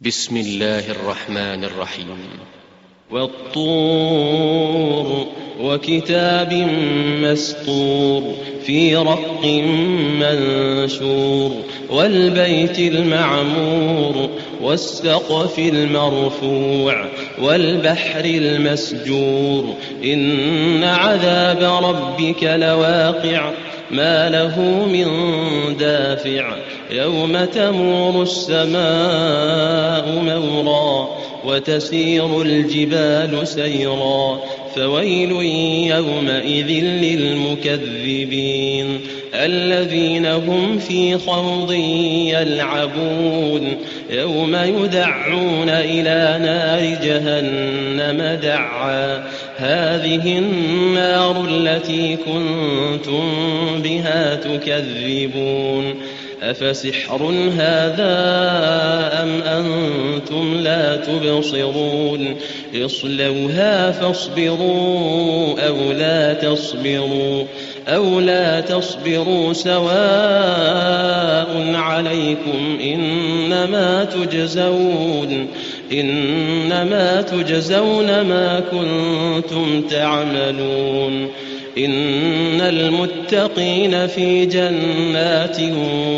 بسم الله الرحمن الرحيم. والطور وكتاب مسطور في رق منشور والبيت المعمور والسقف المرفوع والبحر المسجور إن عذاب ربك لواقع ما له من دافع يوم تمور السماء مورا وتسير الجبال سيرا فويل يومئذ للمكذبين الذين هم في خوض يلعبون يوم يدعون إلى نار جهنم دعا هذه النار التي كنتم بها تكذبون أفسحر هذا أم أنتم لا تبصرون اصلوها فاصبروا أو لا تصبروا سواء عليكم إنما تجزون ما كنتم تعملون إن المتقين في جنات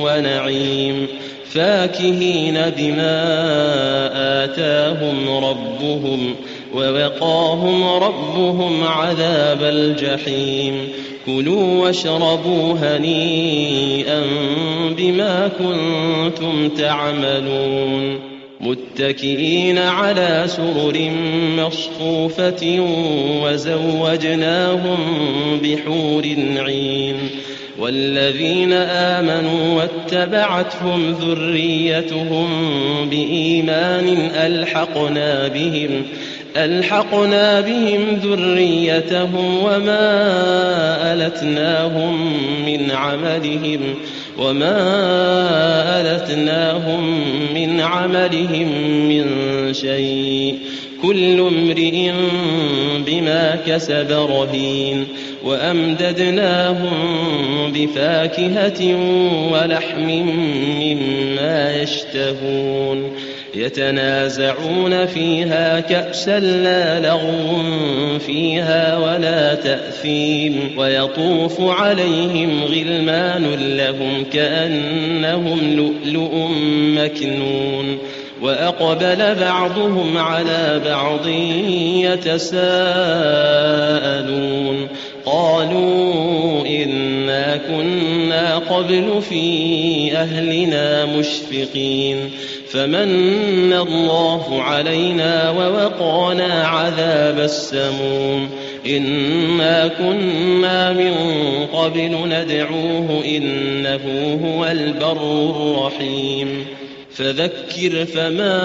ونعيم فاكهين بما آتاهم ربهم ووقاهم ربهم عذاب الجحيم كلوا واشربوا هنيئا بما كنتم تعملون متكئين على سرر مصفوفة وزوجناهم بحور عين والذين آمنوا واتبعتهم ذريتهم بإيمان ألحقنا بهم ذريتهم وما ألتناهم من عملهم من شيء كل امرئ بما كسب رهين وأمددناهم بفاكهة ولحم مما يشتهون يتنازعون فيها كأسا لا لغو فيها ولا تأثيم ويطوف عليهم غلمان لهم كأنهم لؤلؤ مكنون وأقبل بعضهم على بعض يتساءلون قالوا إنا كنا قبل في أهلنا مشفقين فمن الله علينا ووقانا عذاب السموم إنا كنا من قبل ندعوه إنه هو البر الرحيم فذكر فما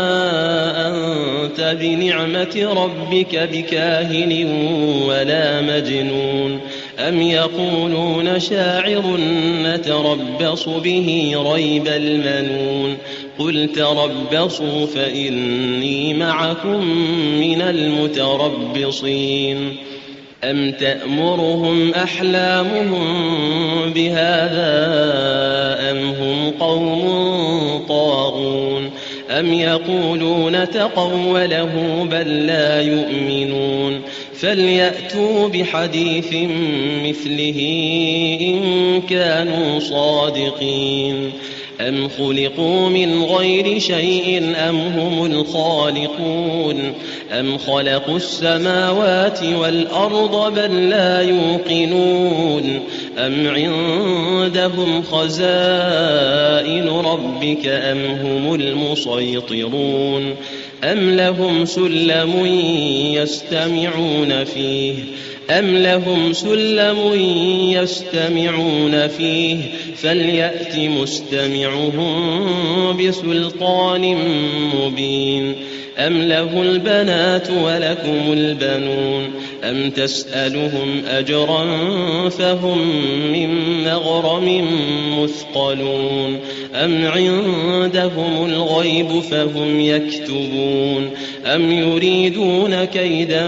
أنت بنعمة ربك بكاهن ولا مجنون أم يقولون شاعر نتربص به ريب المنون قل تربصوا فإني معكم من المتربصين أم تأمرهم أحلامهم بهذا أم هم قوم طاغون أم يقولون تقوله بل لا يؤمنون فليأتوا بحديث مثله إن كانوا صادقين أم خلقوا من غير شيء أم هم الخالقون أم خلقوا السماوات والأرض بل لا يوقنون أم عندهم خزائن ربك أم هم المسيطرون أم لهم سلم يستمعون فيه فليأت مستمعهم بسلطان مبين أم له البنات ولكم البنون أم تسألهم أجرا فهم من مغرم مثقلون أم عندهم الغيب فهم يكتبون أم يريدون كيدا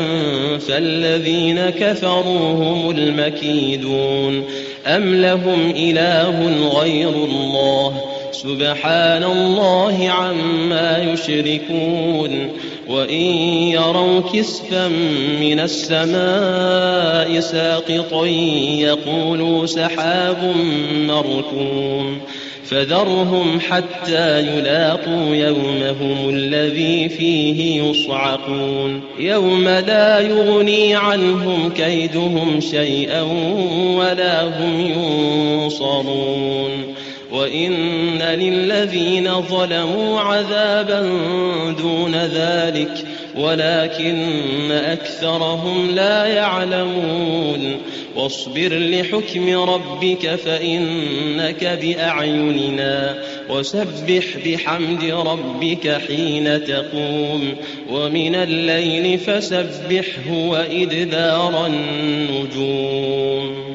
فالذين كفروا هم المكيدون أم لهم إله غير الله سبحان الله عما يشركون وإن يروا كسفا من السماء ساقطا يقولوا سحاب مركوم فذرهم حتى يلاقوا يومهم الذي فيه يصعقون يوم لا يغني عنهم كيدهم شيئا ولا هم ينصرون وإن للذين ظلموا عذابا دون ذلك ولكن أكثرهم لا يعلمون واصبر لحكم ربك فإنك بأعيننا وسبح بحمد ربك حين تقوم ومن الليل فسبحه وإدبار النجوم